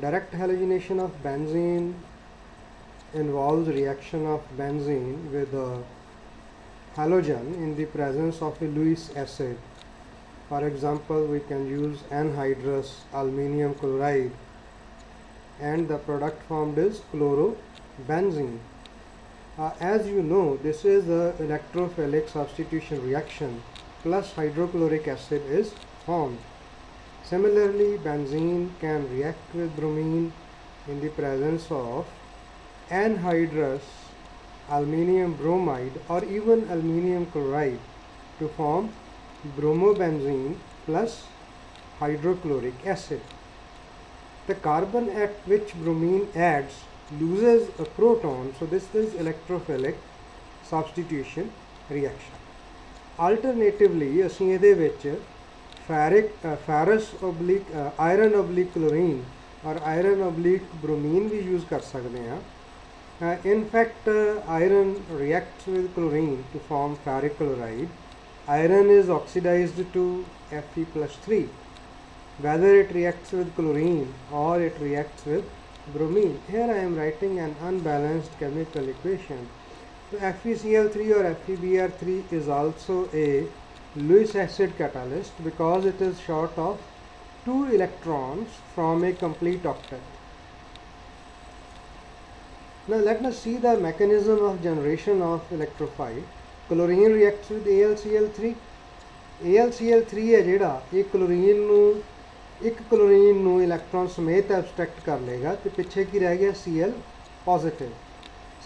Direct halogenation of benzene involves reaction of benzene with a halogen in the presence of a Lewis acid. For example, we can use anhydrous aluminium chloride, and the product formed is chlorobenzene. As you know, this is the electrophilic substitution reaction plus hydrochloric acid is formed. Similarly, benzene can react with bromine in the presence of anhydrous aluminium bromide or even aluminium chloride to form bromobenzene plus hydrochloric acid. The carbon at which bromine adds loses a proton, so this is electrophilic substitution reaction. Alternatively, ਅਸੀਂ ਇਹਦੇ ਵਿੱਚ iron oblique chlorine or iron oblique bromine भी use कर सकते हैं. In fact, iron reacts with chlorine to form ferric chloride. Iron is oxidized to Fe+3. Whether it reacts with chlorine or it reacts with bromine. Here I am writing an unbalanced chemical equation. So FeCl3 or FeBr3 is also a Lewis acid catalyst because it is short of 2 electrons from a complete octet. Now let us see the mechanism of generation of electrophile. Chlorine reacts with AlCl3. AlCl3 है ਜਿਹੜਾ ਇਹ chlorine ਨੂੰ ਇੱਕ chlorine ਨੂੰ electron ਸਮੇਤ abstract ਕਰ ਲੇਗਾ ਤੇ ਪਿੱਛੇ ਕੀ ਰਹਿ ਗਿਆ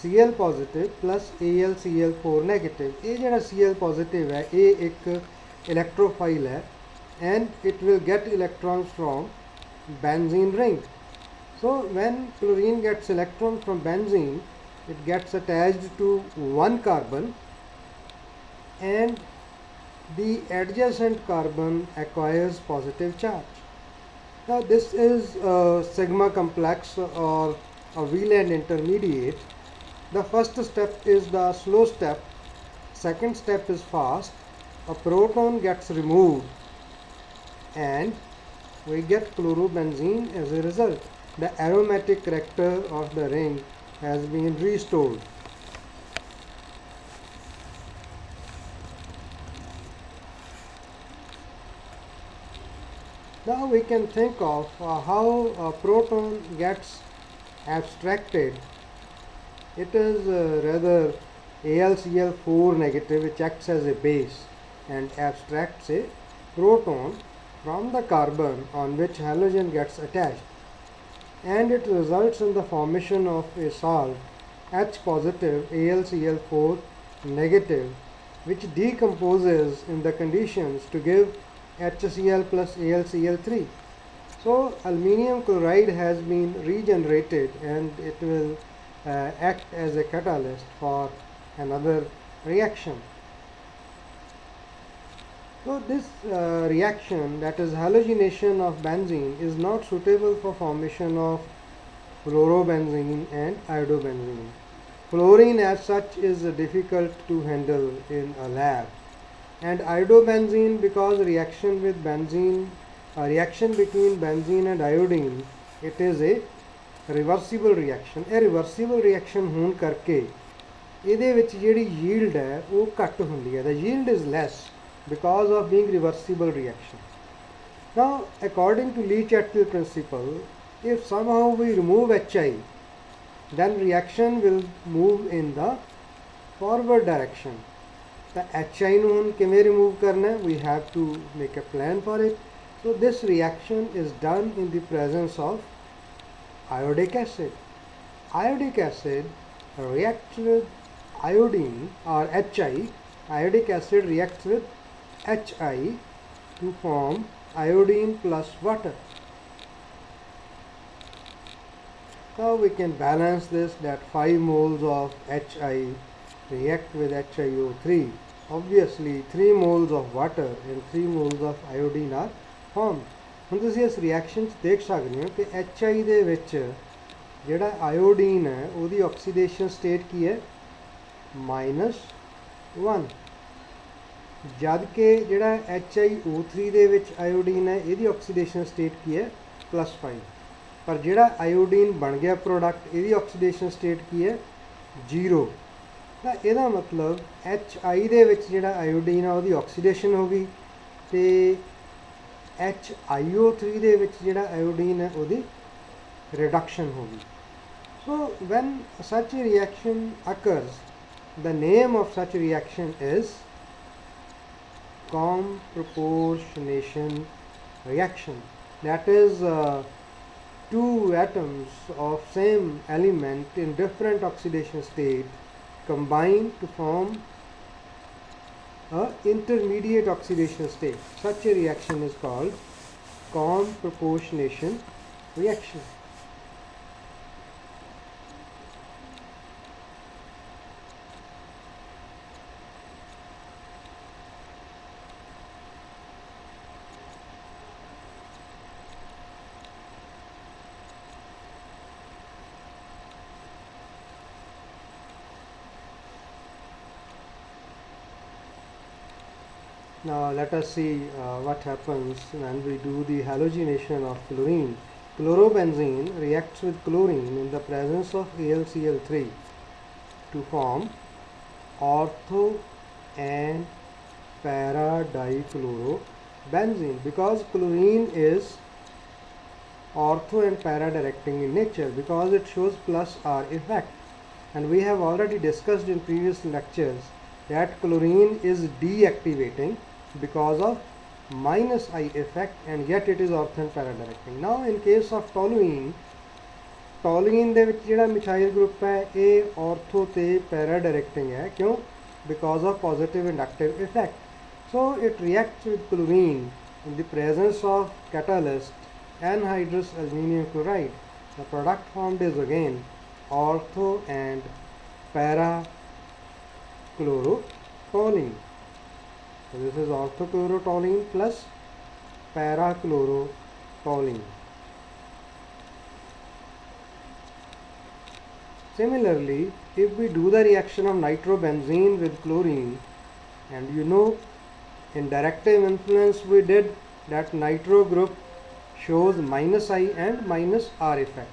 Cl positive plus AlCl4 negative. ਇਹ ਜਿਹੜਾ Cl ਪੋਜ਼ਿਟਿਵ ਹੈ ਇਹ ਇੱਕ ਇਲੈਕਟ੍ਰੋਫਾਈਲ ਹੈ and it will get electrons from benzene ring. So when chlorine gets electrons from benzene, it gets attached to one carbon and the adjacent carbon acquires positive charge. Now this is a sigma complex or a Wieland intermediate. The first step is the slow step, second step is fast. A proton gets removed and we get chlorobenzene as a result. The aromatic character of the ring has been restored. Now we can think of how a proton gets abstracted. It is rather AlCl4 negative which acts as a base and abstracts a proton from the carbon on which halogen gets attached, and it results in the formation of a salt H positive AlCl4 negative which decomposes in the conditions to give HCl plus AlCl3. So aluminium chloride has been regenerated and it will act as a catalyst for another reaction. So this reaction, that is halogenation of benzene, is not suitable for formation of chlorobenzene and iodobenzene. Fluorine as such is difficult to handle in a lab, and iodobenzene, because reaction with benzene, reaction between benzene and iodine, it is a reversible reaction. A reversible reaction ਹੋਣ ਕਰਕੇ ਇਹਦੇ ਵਿੱਚ ਜਿਹੜੀ yield ਹੈ ਉਹ ਘੱਟ ਹੁੰਦੀ ਹੈ. The yield is less because of being reversible reaction. Now according to Le-Chatelier principle, if somehow we remove Hi, then reaction will move in the forward direction. The Hi ਨੂੰ ਹੁਣ ਕਿਵੇਂ remove ਕਰਨਾ ਹੈ? We have to make a plan for it. So this reaction is done in the presence of iodic acid. Iodic acid reacts with iodine or Hi. Iodic acid reacts with Hi to form iodine plus water. Now we can balance this, that 5 moles of Hi react with HiO3. Obviously 3 moles of water and 3 moles of iodine are formed. ਹੁਣ ਤੁਸੀਂ ਇਸ reaction 'ਚ ਦੇਖ ਸਕਦੇ ਹੋ ਕਿ Hi ਦੇ ਵਿੱਚ ਜਿਹੜਾ ਆਇਓਡੀਨ ਹੈ ਉਹਦੀ ਆਕਸੀਡੇਸ਼ਨ ਸਟੇਟ ਕੀ ਹੈ -1, ਜਦ ਕਿ ਜਿਹੜਾ HiO3 ਦੇ ਵਿੱਚ ਆਇਓਡੀਨ ਹੈ ਇਹਦੀ ਆਕਸੀਡੇਸ਼ਨ ਸਟੇਟ ਕੀ ਹੈ +5. पर ਜਿਹੜਾ ਆਇਓਡੀਨ ਬਣ ਗਿਆ ਪ੍ਰੋਡਕਟ ਇਹਦੀ ਆਕਸੀਡੇਸ਼ਨ ਸਟੇਟ ਕੀ ਹੈ 0। ਤਾਂ ਇਹਦਾ ਮਤਲਬ HI ਦੇ ਵਿੱਚ ਜਿਹੜਾ ਆਇਓਡੀਨ ਆ ਉਹਦੀ ਆਕਸੀਡੇਸ਼ਨ ਹੋ ਗਈ ਤੇ HiO3 ਦੇ ਵਿੱਚ ਜਿਹੜਾ ਆਇਓਡੀਨ ਹੈ ਉਹਦੀ ਰਿਡਕਸ਼ਨ ਹੋ ਗਈ। So when such a reaction occurs, the name of such a reaction is comproportionation reaction. That is two atoms of same element in different oxidation state combine to form a intermediate oxidation state. Such a reaction is called comproportionation reaction. Now let us see what happens when we do the halogenation of chlorine. Chlorobenzene reacts with chlorine in the presence of AlCl3 to form ortho and para dichlorobenzene. Because chlorine is ortho and para directing in nature, because it shows plus R effect, and we have already discussed in previous lectures that chlorine is deactivating because of minus I effect, and yet it is ortho and para directing. Now in case of toluene, toluene ਦੇ ਵਿੱਚ ਜਿਹੜਾ methyl group ਹੈ ਇਹ ortho ਤੇ para directing ਹੈ। ਕਿਉਂ? Because of positive inductive effect. So it reacts with chlorine in the presence of catalyst anhydrous aluminum chloride. The product formed is again ortho and para chlorotoluene. So this is orthochlorotoluene plus parachlorotoluene. Similarly, if we do the reaction of nitrobenzene with chlorine, and you know in directive influence we did that nitro group shows minus I and minus R effect.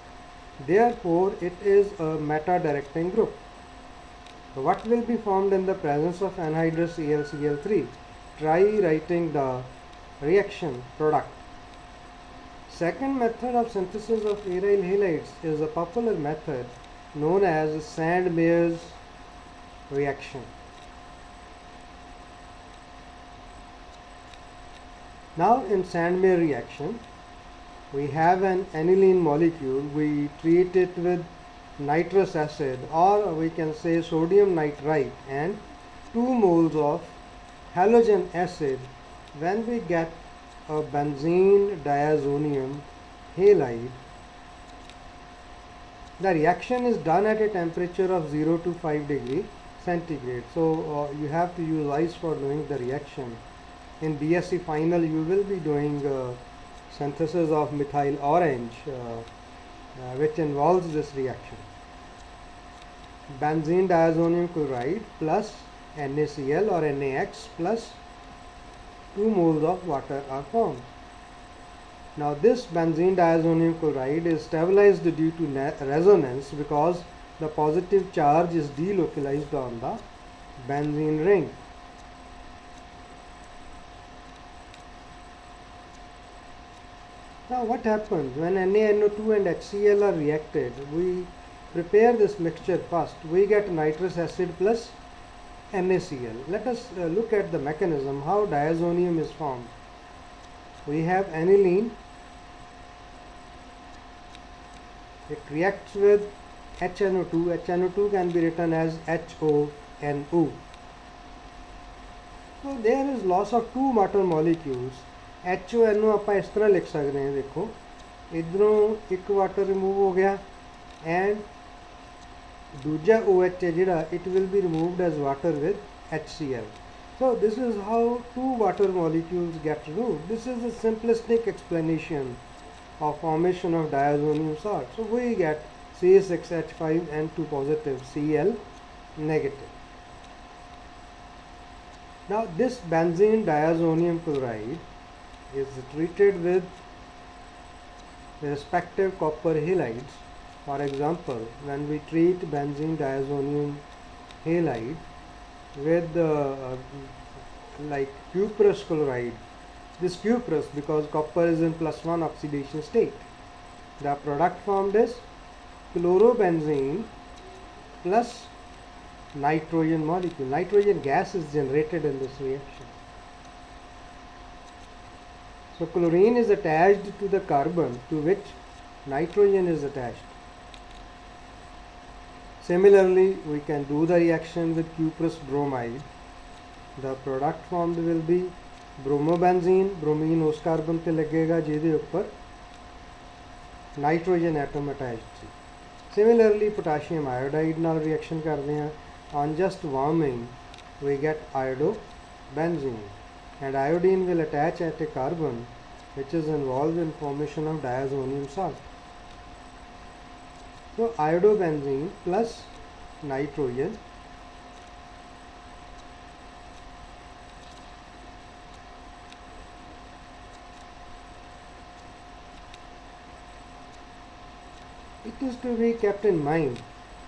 Therefore, it is a meta directing group. So what will be formed in the presence of anhydrous AlCl3? Try writing the reaction product. Second method of synthesis of aryl halides is a popular method known as Sandmeyer's reaction. Now in Sandmeyer reaction, we have an aniline molecule. We treat it with nitrous acid, or we can say sodium nitrite, and 2 moles of halogen acid. When we get a benzene diazonium halide, the reaction is done at a temperature of 0 to 5 degree centigrade. So you have to use ice for doing the reaction. In BSc final you will be doing synthesis of methyl orange which involves this reaction. Benzene diazonium chloride plus NaCl or NaX plus 2 moles of water are formed. Now this benzene diazonium chloride is stabilized due to resonance because the positive charge is delocalized on the benzene ring. Now what happens when NaNO2 and HCl are reacted? We prepare this mixture first. We get nitrous acid plus NaCl. Let us look at the mechanism how diazonium is formed. We have aniline. It reacts with HNO2. HNO2 can be written as HONO. So there is loss of 2 water molecules. HONO ਆਪਾਂ ਇਸ ਤਰ੍ਹਾਂ ਲਿਖ ਸਕਦੇ ਹਾਂ, ਦੇਖੋ ਇਧਰੋਂ ਇੱਕ water remove ਹੋ ਗਿਆ and ਦੂਜਾ OH ਹੈ ਜਿਹੜਾ it will be removed as water with HCl. So this is how 2 water molecules get removed. This is a simplistic explanation of formation of diazonium salt. So we get CH6H5 and 2 positive Cl negative. Now this benzene diazonium chloride is treated with respective copper halides. For example, when we treat benzene diazonium halide with like cuprous chloride, this cuprous, because copper is in +1 oxidation state, the product formed is chlorobenzene plus nitrogen molecule. Nitrogen gas is generated in this reaction. So chlorine is attached to the carbon to which nitrogen is attached. Similarly, we can do the reaction with cuprous bromide. The product formed will be bromobenzene. Bromine उस carbon पे लगेगा जिहदे ऊपर nitrogen atom attached सी. Similarly, potassium iodide नाल reaction करते हैं. On just warming, we get iodobenzene, and iodine will attach at a carbon which is involved in formation of diazonium salt. So iodobenzene plus nitrogen it is to be kept in mind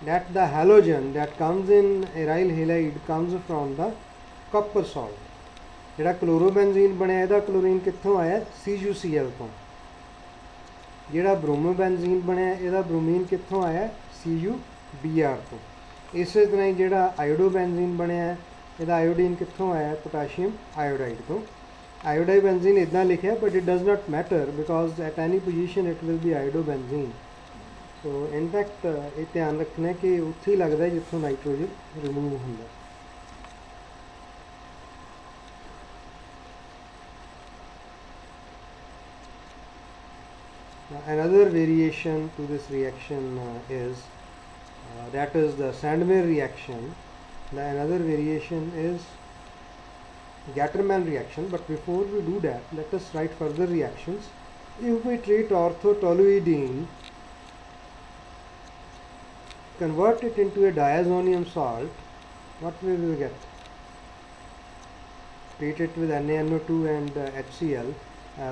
that the halogen that comes in aryl halide comes from the copper salt. ਜਿਹੜਾ chlorobenzene ਬਣਿਆ ਇਹਦਾ chlorine ਕਿੱਥੋਂ ਆਇਆ? CuCl ਤੋਂ. ਜਿਹੜਾ bromobenzene ਬਣਿਆ ਇਹਦਾ bromine ਕਿੱਥੋਂ ਆਇਆ? CuBr ਤੋਂ. ਇਸੇ ਤਰ੍ਹਾਂ ਹੀ ਜਿਹੜਾ आयोडोबेंजीन ਬਣਿਆ ਇਹਦਾ आयोडीन कित्थों आया? पोटाशियम आयोडाइड ਤੋਂ. आयोडाइबेंजीन इतना लिखा but it does not matter because at any position it will be iodobenzene. So in fact ये ध्यान रखना कि उत्थे ही लगता है जितों नाइट्रोजन रिमूव होंगे. Another variation to this reaction is that is the Sandmeyer reaction. Another variation is Gattermann reaction, but before we do that, let us write further reactions. If we treat orthotoluidine, convert it into a diazonium salt, what will we get? Treat it with NaNO2 and HCl.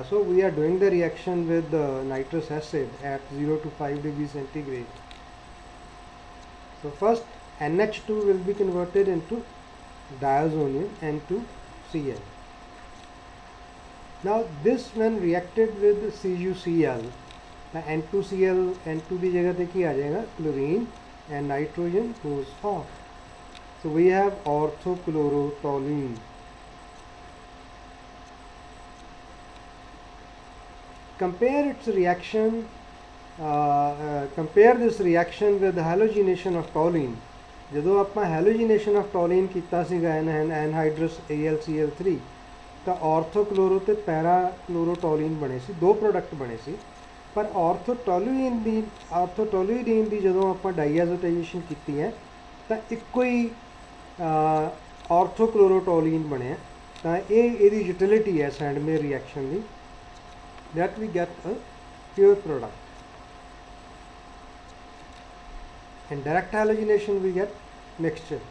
So we are doing the reaction with nitrous acid at 0 to 5 degrees centigrade. So first NH2 will be converted into diazonium N2Cl. Now this when reacted with CuCl, the N2Cl, N2 की जगह पे क्या आ जाएगा? Chlorine, and nitrogen goes off. So we have orthochlorotoluene. Compare its reaction, compare this reaction with the halogenation of toluene. ਜਦੋਂ ਆਪਾਂ ਹੈਲੋਜੀਨੇਸ਼ਨ of ਟੋਲੀਨ ਕੀਤਾ ਸੀਗਾ ਐਨਹਾਈਡਰਸ AlCl3 ਤਾਂ ਆਰਥੋਕਲੋਰੋ ਤੇ ਪੈਰਾ ਕਲੋਰੋਟੋਲੀਨ ਬਣੇ ਸੀ, ਦੋ ਪ੍ਰੋਡਕਟ ਬਣੇ ਸੀ. ਪਰ ਆਰਥੋਟੋਲੂਇਡੀਨ ਦੀ ਜਦੋਂ ਆਪਾਂ ਡਾਈਐਜ਼ੋਟਾਈਜੇਸ਼ਨ ਕੀਤੀ ਹੈ ਤਾਂ ਇੱਕੋ ਹੀ ਆਰਥੋਕਲੋਰੋਟੋਲੀਨ ਬਣਿਆ. ਤਾਂ ਇਹਦੀ ਯੂਟਿਲਿਟੀ ਹੈ ਸੈਂਡਮੇਅਰ reaction the, that we get a pure product. In direct halogenation we get mixture.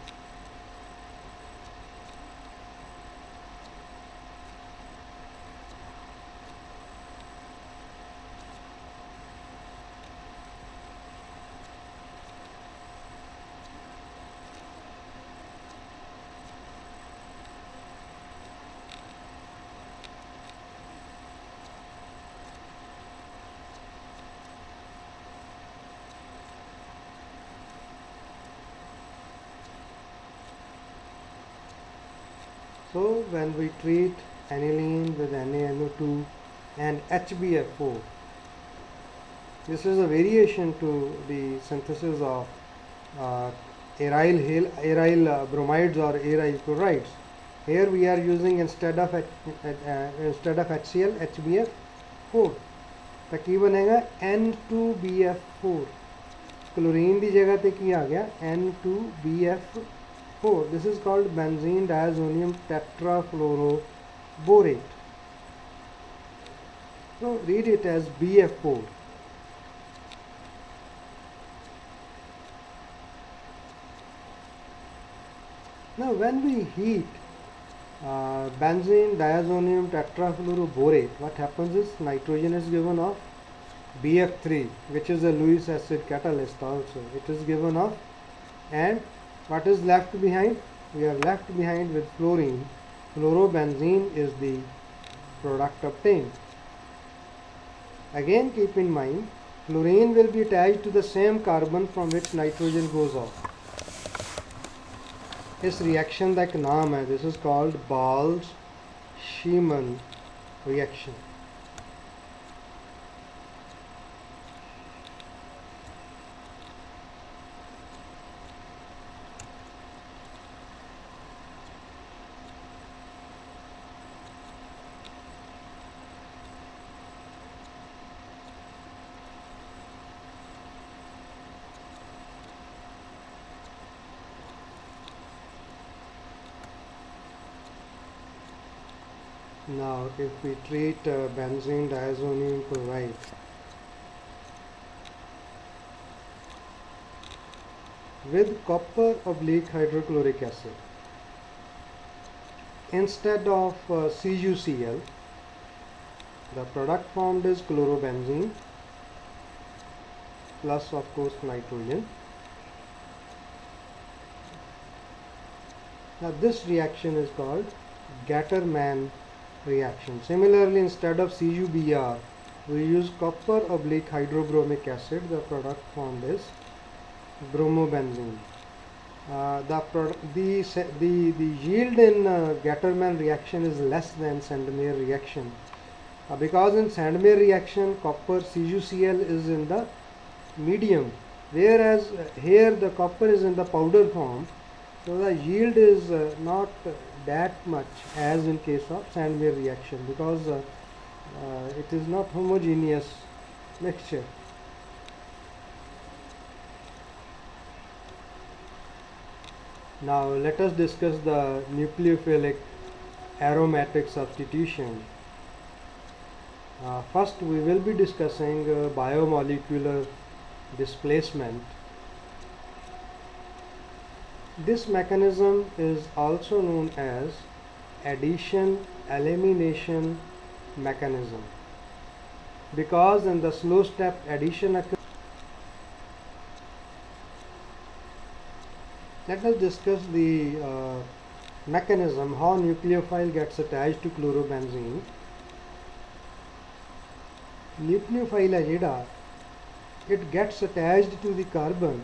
So when we treat aniline with NaNO2 and HBF4, this is a variation to the synthesis of aryl bromides or aryl chlorides. Here we are using instead of HCl HBF4. तो की बनेगा N2BF4. Chlorine की जगह पे की आ गया N2BF4. This is called benzene diazonium tetrafluoroborate. So read it as BF4. Now when we heat benzene diazonium tetrafluoroborate, what happens is nitrogen is given off, BF3, which is a Lewis acid catalyst also. It is given off, and what is left behind? We are left behind with fluorine. Fluorobenzene is the product obtained. Again keep in mind, fluorine will be attached to the same carbon from which nitrogen goes off. इस reaction का एक नाम है, this is called Balz Schiemann reaction. Now, if we treat benzene diazonium chloride with copper oblique hydrochloric acid, instead of CuCl, the product formed is chlorobenzene plus, of course, nitrogen. Now, this reaction is called Gattermann reaction. Similarly, instead of CuBr, we use copper oblique hydrobromic acid. The product formed is bromobenzene. The yield in Gattermann reaction is less than Sandmeyer reaction, because in Sandmeyer reaction copper CuCl is in the medium, whereas here the copper is in the powder form, so the yield is not that much as in case of Sandmeyer reaction, because it is not homogeneous mixture. Now let us discuss the nucleophilic aromatic substitution. First we will be discussing biomolecular displacement. This mechanism is also known as addition-elimination mechanism, because in the slow step addition occurs. Let us discuss the mechanism how nucleophile gets attached to chlorobenzene. Nucleophile है जेड़ा, it gets attached to the carbon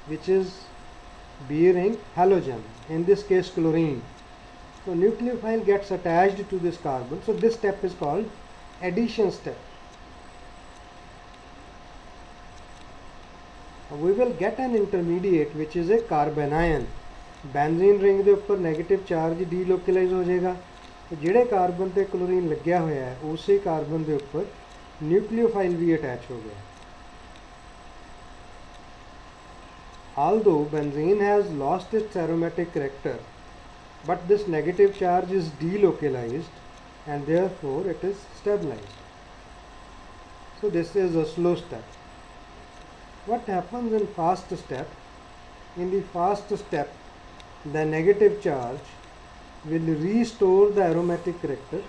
which is bearing halogen, in this case chlorine. So nucleophile gets attached to this carbon. So this step is called addition step. We will get an intermediate which is a carbanion. Benzene ring ਦੇ ਉੱਪਰ negative charge delocalise हो जाएगा, तो ਜਿਹੜੇ carbon ਤੇ chlorine ਲੱਗਿਆ ਹੋਇਆ ਹੈ ਉਸੇ ਕਾਰਬਨ ਦੇ ਉੱਪਰ ਨਿਊਕਲੀਓਫਾਈਲ ਵੀ ਅਟੈਚ ਹੋ ਗਿਆ. Although benzene has lost its aromatic character, but this negative charge is delocalized and therefore it is stabilized. So this is a slow step. What happens in fast step? In the fast step, the negative charge will restore the aromatic character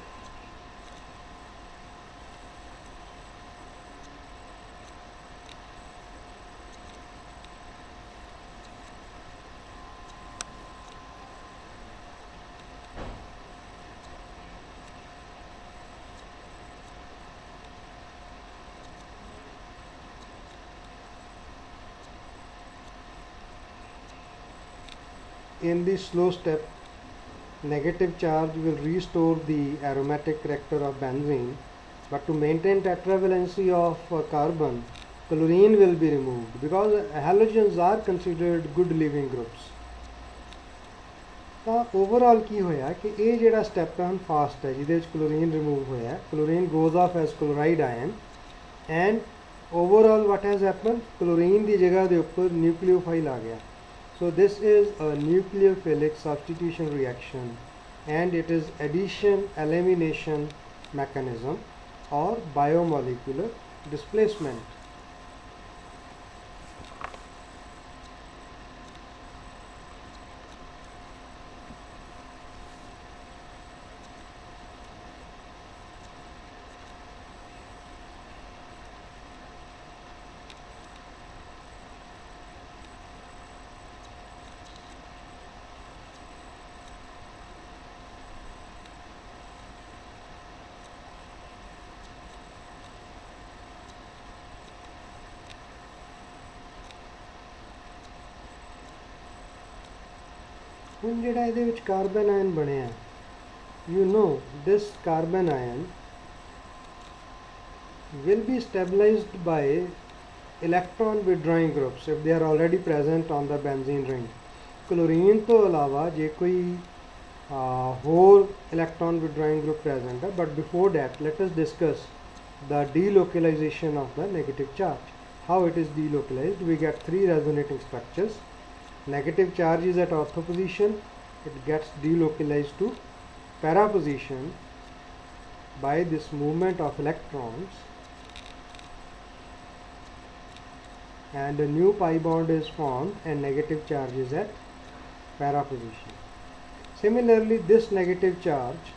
in the slow step. Negative charge will restore the aromatic character of benzene, but to maintain tetravalency of carbon, chlorine will be removed, because halogens are considered good leaving groups. ਤਾਂ overall ਕੀ ਹੋਇਆ ਕਿ ਇਹ ਜਿਹੜਾ step ਹੈ ਹੁਣ fast ਹੈ, ਜਿਹਦੇ ਵਿੱਚ ਕਲੋਰੀਨ ਰਿਮੂਵ ਹੋਇਆ, chlorine goes of S chloride ion, and overall what has happen, chlorine ਦੀ ਜਗ੍ਹਾ ਦੇ ਉੱਪਰ ਨਿਊਕਲੀਓਫਾਈਲ ਆ ਗਿਆ. So this is a nucleophilic substitution reaction, and it is addition-elimination mechanism or biomolecular displacement. ਹੁਣ ਜਿਹੜਾ ਇਹਦੇ ਵਿੱਚ ਕਾਰਬਨ ਆਇਨ ਬਣਿਆ, you know this carbon ion will be stabilized by electron withdrawing groups if they are already present on the benzene ring. Chlorine तो अलावा जे कोई whole electron withdrawing group present है, but before that let us discuss the delocalization of the negative charge. How it is delocalized? We get three resonating structures. Negative charge is at ortho position, it gets delocalized to para position by this movement of electrons, and a new pi bond is formed and negative charge is at para position. Similarly, this negative charge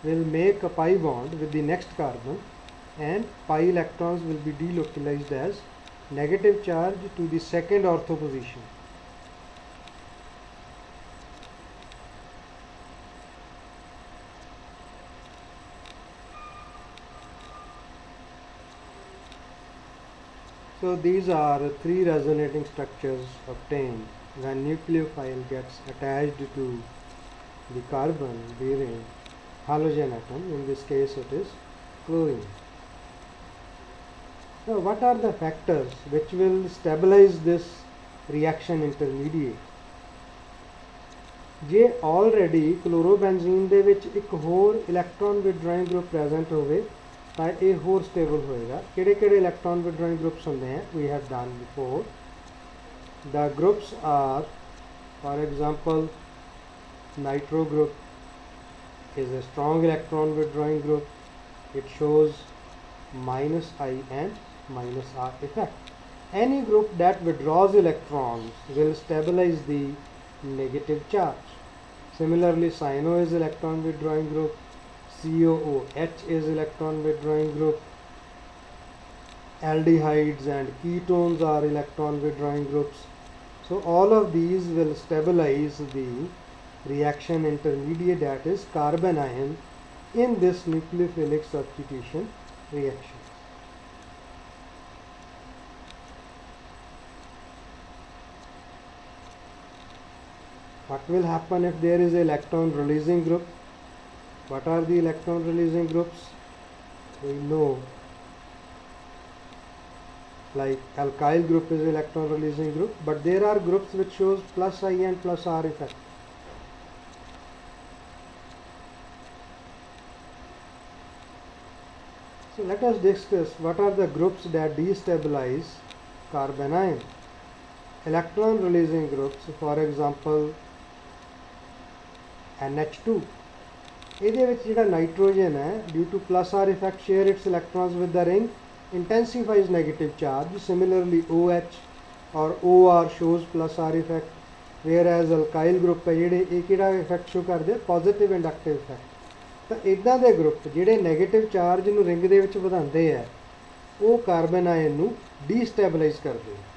will make a pi bond with the next carbon, and pi electrons will be delocalized as negative charge to the second ortho position. So these are three resonating structures obtained when nucleophile gets attached to the carbon bearing halogen atom. In this case it is chlorine. Now what are the factors which will stabilize this reaction intermediate? ਜੇ already chlorobenzene ਦੇ ਵਿੱਚ ਇੱਕ ਹੋਰ electron withdrawing group present ਹੋਵੇ ਤਾਂ ਇਹ ਹੋਰ stable ਹੋਏਗਾ। ਕਿਹੜੇ ਕਿਹੜੇ electron withdrawing groups ਹੁੰਦੇ हैं? We have done before. The groups are, for example, nitro group is a strong electron withdrawing group. It shows minus I and minus R effect. Any group that withdraws electrons will stabilize the negative charge. Similarly, cyano is electron withdrawing group, COOH is electron withdrawing group, aldehydes and ketones are electron withdrawing groups. So all of these will stabilize the reaction intermediate, that is carbon ion, in this nucleophilic substitution reaction. What will happen if there is an electron releasing group? What are the electron releasing groups? We know, like alkyl group is electron releasing group, but there are groups which shows plus I and plus R effect. So let us discuss what are the groups that destabilize carbon ion. Electron releasing groups, for example, NH2. ਇਹਦੇ ਵਿੱਚ ਜਿਹੜਾ nitrogen ਹੈ, due to plus R effect share its electrons with the ring, intensifies negative charge. Similarly, OH or OR shows plus R effect, whereas alkyl group ਹੈ ਜਿਹੜੇ ਇਹ ਕਿਹੜਾ effect show ਕਰਦੇ? Positive inductive effect. ਤਾਂ ਇਦਾਂ ਦੇ group ਜਿਹੜੇ negative charge ਨੂੰ ਰਿੰਗ ਦੇ ਵਿੱਚ ਵਧਾਉਂਦੇ ਆ, ਉਹ ਕਾਰਬਨ ਆਇਨ ਨੂੰ ਡੀਸਟੈਬਲਾਈਜ਼ ਕਰਦੇ ਆ।